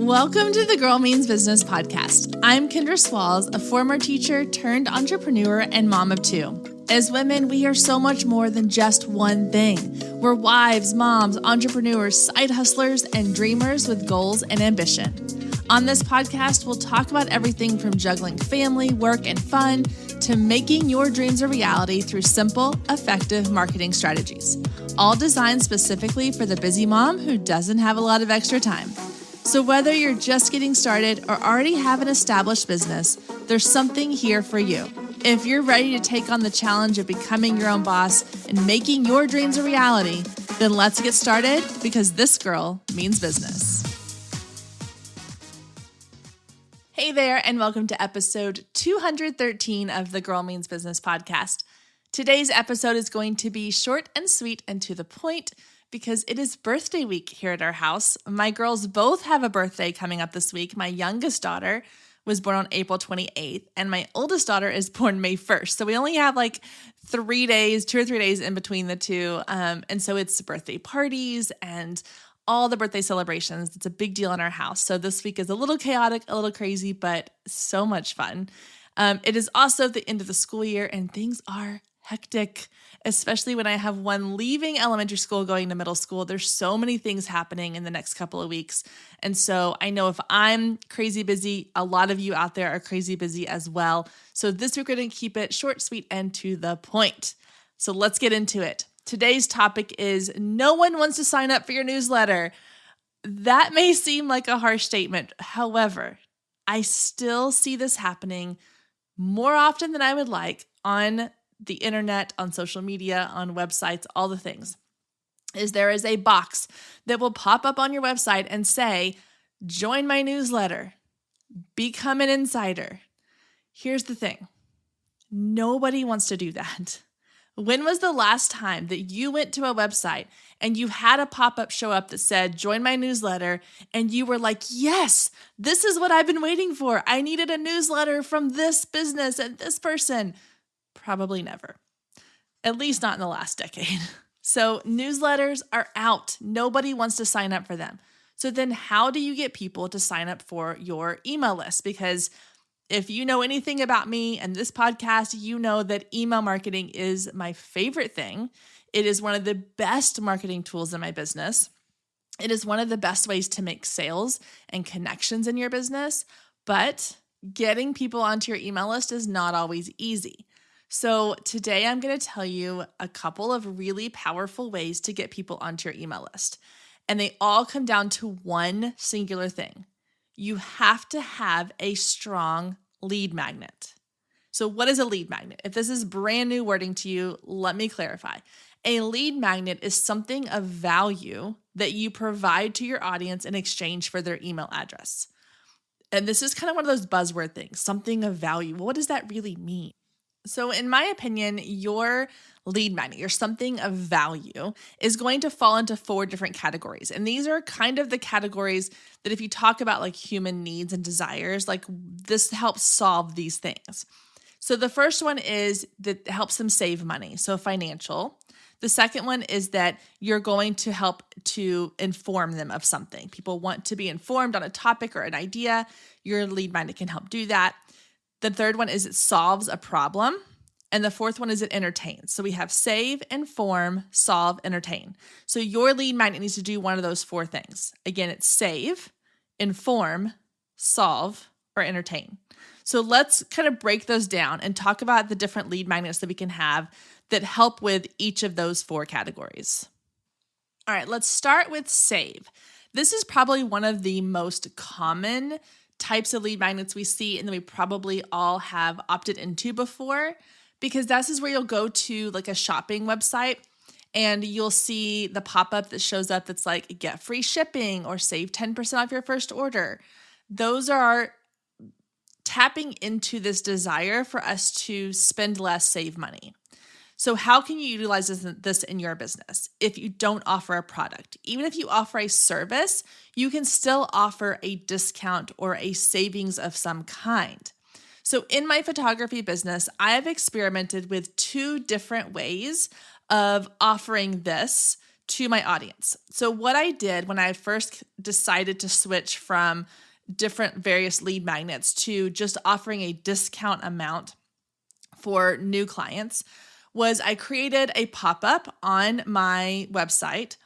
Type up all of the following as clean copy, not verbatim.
Welcome to the Girl Means Business podcast. I'm Kendra Swalls, a former teacher turned entrepreneur and mom of two. As women, we are so much more than just one thing. We're wives, moms, entrepreneurs, side hustlers, and dreamers with goals and ambition. On this podcast, we'll talk about everything from juggling family, work, and fun to making your dreams a reality through simple, effective marketing strategies, all designed specifically for the busy mom who doesn't have a lot of extra time. So whether you're just getting started or already have an established business, there's something here for you. If you're ready to take on the challenge of becoming your own boss and making your dreams a reality, then let's get started because this girl means business. Hey there, and welcome to episode 213 of the Girl Means Business podcast. Today's episode is going to be short and sweet and to the point because it is birthday week here at our house. My girls both have a birthday coming up this week. My youngest daughter was born on April 28th, and my oldest daughter is born May 1st. So we only have like 3 days, 2 or 3 days in between the two. And so it's birthday parties and all the birthday celebrations. It's a big deal in our house. So this week is a little chaotic, a little crazy, but so much fun. It is also the end of the school year and things are hectic, especially when I have one leaving elementary school going to middle school. There's so many things happening in the next couple of weeks. And so I know if I'm crazy busy, a lot of you out there are crazy busy as well. So this week we're going to keep it short, sweet, and to the point. So let's get into it. Today's topic is no one wants to sign up for your newsletter. That may seem like a harsh statement. However, I still see this happening more often than I would like on the internet, on social media, on websites, all the things. There is a box that will pop up on your website and say, join my newsletter, become an insider. Here's the thing. Nobody wants to do that. When was the last time that you went to a website and you had a pop-up show up that said, join my newsletter, and you were like, yes, this is what I've been waiting for. I needed a newsletter from this business and this person. Probably never, at least not in the last decade. So newsletters are out. Nobody wants to sign up for them. So then how do you get people to sign up for your email list? Because if you know anything about me and this podcast, you know that email marketing is my favorite thing. It is one of the best marketing tools in my business. It is one of the best ways to make sales and connections in your business, but getting people onto your email list is not always easy. So today I'm going to tell you a couple of really powerful ways to get people onto your email list. And they all come down to one singular thing. You have to have a strong lead magnet. So what is a lead magnet? If this is brand new wording to you, let me clarify. A lead magnet is something of value that you provide to your audience in exchange for their email address. And this is kind of one of those buzzword things, something of value. What does that really mean? So in my opinion, your lead magnet, your something of value, is going to fall into 4 different categories. And these are kind of the categories that if you talk about like human needs and desires, like this helps solve these things. So the first one is that it helps them save money. So financial. The second one is that you're going to help to inform them of something. People want to be informed on a topic or an idea. Your lead magnet can help do that. The third one is it solves a problem. And the fourth one is it entertains. So we have save, inform, solve, entertain. So your lead magnet needs to do one of those 4 things. Again, it's save, inform, solve, or entertain. So let's kind of break those down and talk about the different lead magnets that we can have that help with each of those 4 categories. All right, let's start with save. This is probably one of the most common types of lead magnets we see and that we probably all have opted into before, because this is where you'll go to like a shopping website and you'll see the pop-up that shows up that's like get free shipping or save 10% off your first order. Those are tapping into this desire for us to spend less, save money. So how can you utilize this in your business if you don't offer a product? Even if you offer a service, you can still offer a discount or a savings of some kind. So in my photography business, I have experimented with 2 different ways of offering this to my audience. So what I did when I first decided to switch from different various lead magnets to just offering a discount amount for new clients was I created a pop-up on my website.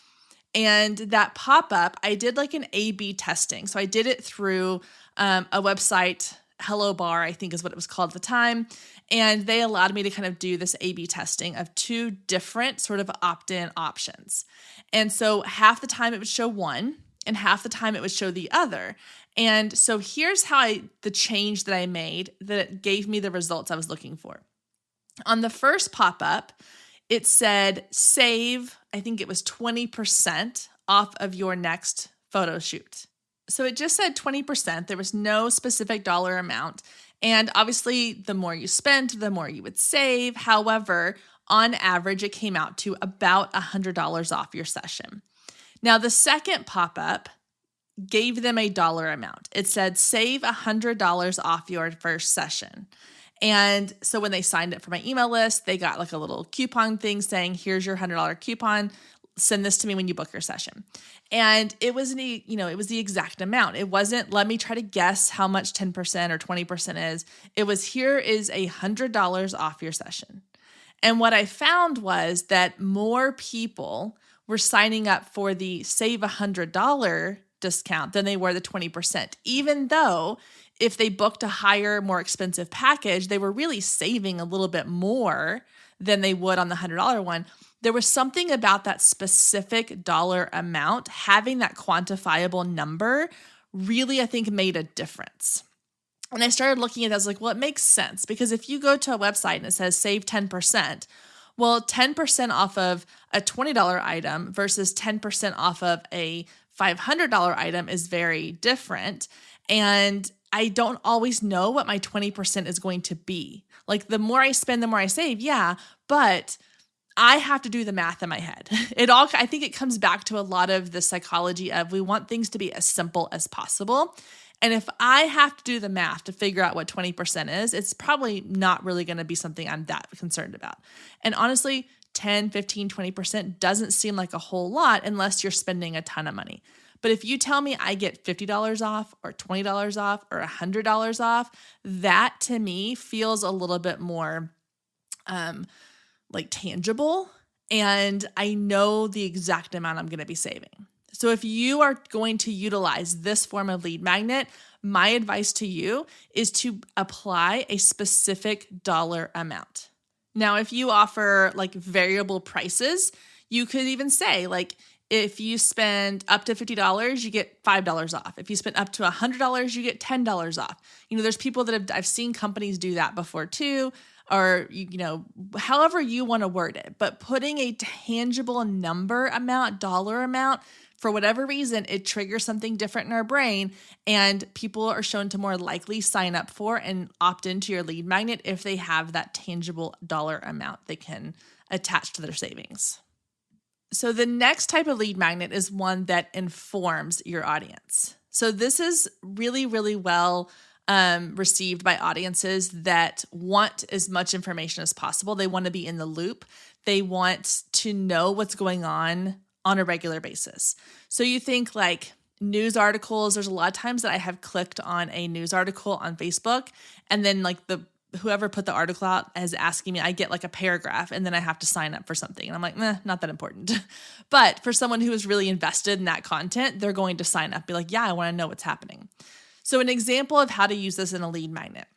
And that pop-up, I did like an A/B testing. So I did it through a website, Hello Bar, I think is what it was called at the time. And they allowed me to kind of do this A/B testing of two different sort of opt-in options. And so half the time it would show one and half the time it would show the other. And so here's how the change that I made that gave me the results I was looking for. On the first pop-up, it said save, I think it was 20% off of your next photo shoot. So it just said 20%. There was no specific dollar amount. And obviously, the more you spent, the more you would save. However, on average, it came out to about $100 off your session. Now, the second pop-up gave them a dollar amount. It said save $100 off your first session. And so when they signed up for my email list, they got like a little coupon thing saying, here's your $100 coupon. Send this to me when you book your session. And it was it was the exact amount. It wasn't, let me try to guess how much 10% or 20% is. It was, here is $100 off your session. And what I found was that more people were signing up for the save $100 discount than they were the 20%, even though if they booked a higher, more expensive package, they were really saving a little bit more than they would on the $100 one. There was something about that specific dollar amount, having that quantifiable number really, I think, made a difference. And I started looking at it, I was like, well, it makes sense because if you go to a website and it says save 10%, well, 10% off of a $20 item versus 10% off of a $500 item is very different. And I don't always know what my 20% is going to be. Like the more I spend, the more I save. Yeah, but I have to do the math in my head. I think it comes back to a lot of the psychology of we want things to be as simple as possible. And if I have to do the math to figure out what 20% is, it's probably not really going to be something I'm that concerned about. And honestly, 10, 15, 20% doesn't seem like a whole lot unless you're spending a ton of money. But if you tell me I get $50 off or $20 off or $100 off, that to me feels a little bit more like tangible. And I know the exact amount I'm going to be saving. So if you are going to utilize this form of lead magnet, my advice to you is to apply a specific dollar amount. Now, if you offer like variable prices, you could even say like, if you spend up to $50, you get $5 off. If you spend up to $100, you get $10 off. There's people that I've seen companies do that before too, or, however you want to word it, but putting a tangible dollar amount, for whatever reason, it triggers something different in our brain, and people are shown to more likely sign up for and opt into your lead magnet if they have that tangible dollar amount they can attach to their savings. So the next type of lead magnet is one that informs your audience. So this is really, really well received by audiences that want as much information as possible. They want to be in the loop. They want to know what's going on a regular basis. So you think like news articles, there's a lot of times that I have clicked on a news article on Facebook and then like whoever put the article out is asking me, I get like a paragraph and then I have to sign up for something. And I'm like, not that important. But for someone who is really invested in that content, they're going to sign up, be like, yeah, I want to know what's happening. So an example of how to use this in a lead magnet.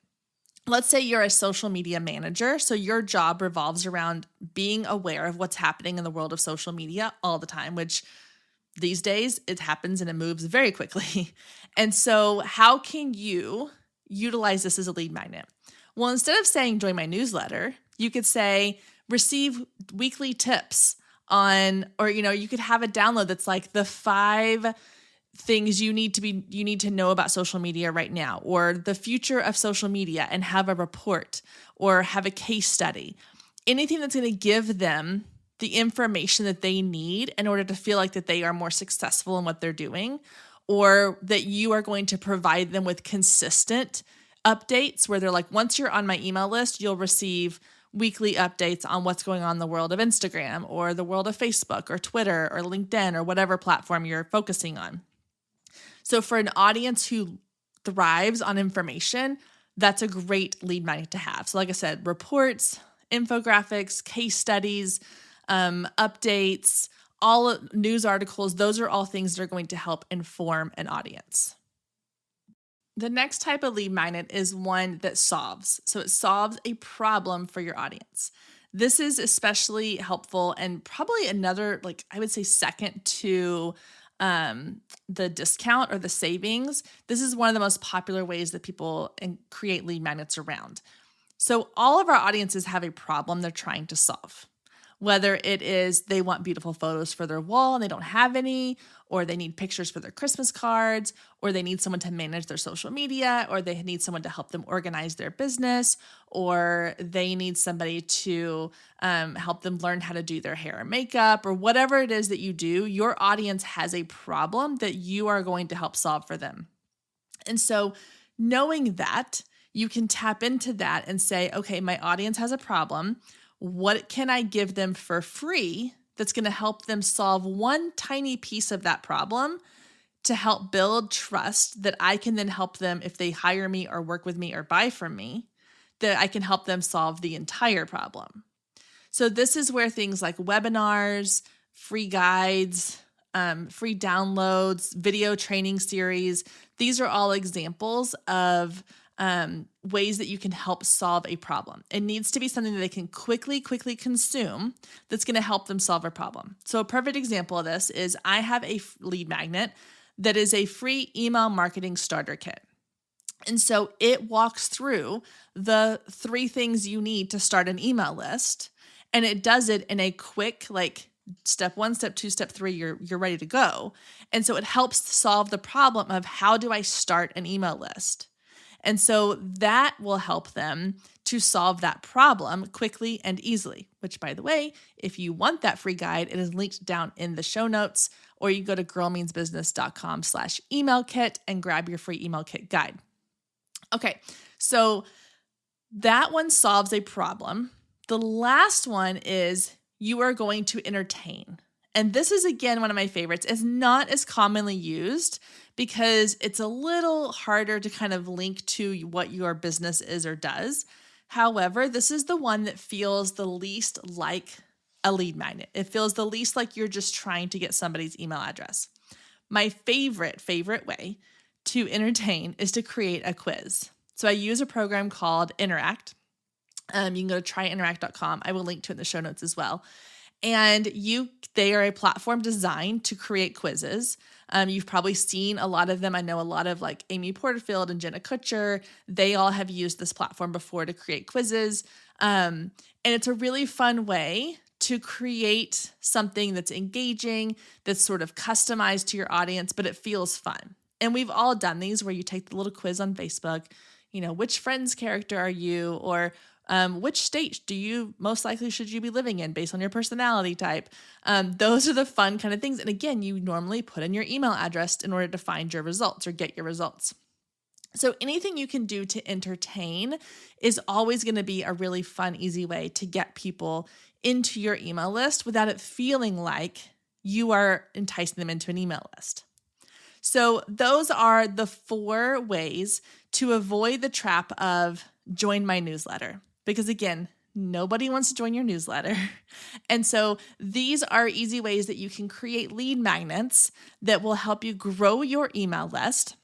Let's say you're a social media manager. So your job revolves around being aware of what's happening in the world of social media all the time, which these days it happens and it moves very quickly. And so how can you utilize this as a lead magnet? Well, instead of saying join my newsletter, you could say receive weekly tips on, or, you could have a download that's like the 5 things you need to know about social media right now, or the future of social media, and have a report or have a case study. Anything that's going to give them the information that they need in order to feel like that they are more successful in what they're doing, or that you are going to provide them with consistent updates where they're like, once you're on my email list, you'll receive weekly updates on what's going on in the world of Instagram or the world of Facebook or Twitter or LinkedIn or whatever platform you're focusing on. So for an audience who thrives on information, that's a great lead magnet to have. So like I said, reports, infographics, case studies, updates, all news articles, those are all things that are going to help inform an audience. The next type of lead magnet is one that solves. So it solves a problem for your audience. This is especially helpful and probably another, I would say second to the discount or the savings. This is one of the most popular ways that people create lead magnets around. So all of our audiences have a problem they're trying to solve. Whether it is they want beautiful photos for their wall and they don't have any, or they need pictures for their Christmas cards, or they need someone to manage their social media, or they need someone to help them organize their business, or they need somebody to help them learn how to do their hair and makeup, or whatever it is that you do, your audience has a problem that you are going to help solve for them. And so knowing that, you can tap into that and say, okay, my audience has a problem. What can I give them for free that's going to help them solve one tiny piece of that problem to help build trust that I can then help them if they hire me or work with me or buy from me, that I can help them solve the entire problem. So this is where things like webinars, free guides, free downloads, video training series, these are all examples of ways that you can help solve a problem. It needs to be something that they can quickly consume that's going to help them solve a problem. So a perfect example of this is I have a lead magnet that is a free email marketing starter kit. And so it walks through the 3 things you need to start an email list. And it does it in a quick, step 1, step 2, step 3, you're ready to go. And so it helps solve the problem of how do I start an email list? And so that will help them to solve that problem quickly and easily, which by the way, if you want that free guide, it is linked down in the show notes, or you go to girlmeansbusiness.com/email kit and grab your free email kit guide. Okay, so that one solves a problem. The last one is you are going to entertain. And this is, again, one of my favorites. It's not as commonly used because it's a little harder to kind of link to what your business is or does. However, this is the one that feels the least like a lead magnet. It feels the least like you're just trying to get somebody's email address. My favorite way to entertain is to create a quiz. So I use a program called Interact. You can go to tryinteract.com. I will link to it in the show notes as well. And they are a platform designed to create quizzes. You've probably seen a lot of them. I know a lot of Amy Porterfield and Jenna Kutcher. They all have used this platform before to create quizzes. And it's a really fun way to create something that's engaging, that's sort of customized to your audience, but it feels fun. And we've all done these where you take the little quiz on Facebook, which Friends character are you? Or which state most likely should you be living in based on your personality type? Those are the fun kind of things. And again, you normally put in your email address in order to find your results or get your results. So anything you can do to entertain is always going to be a really fun, easy way to get people into your email list without it feeling like you are enticing them into an email list. So those are the 4 ways to avoid the trap of join my newsletter. Because again, nobody wants to join your newsletter. And so these are easy ways that you can create lead magnets that will help you grow your email list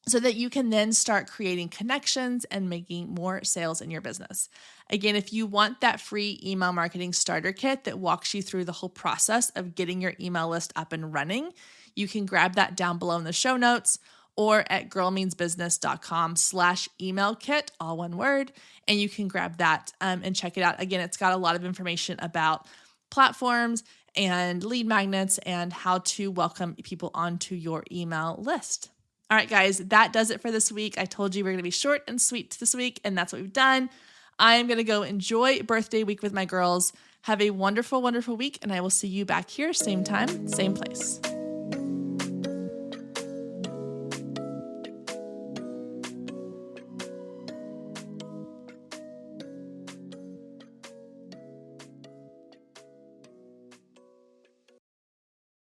so that you can then start creating connections and making more sales in your business. Again, if you want that free email marketing starter kit that walks you through the whole process of getting your email list up and running, you can grab that down below in the show notes or at girlmeansbusiness.com/email kit, all one word, and you can grab that and check it out. Again, it's got a lot of information about platforms and lead magnets and how to welcome people onto your email list. All right, guys, that does it for this week. I told you we're going to be short and sweet this week, and that's what we've done. I am going to go enjoy birthday week with my girls. Have a wonderful, wonderful week, and I will see you back here, same time, same place.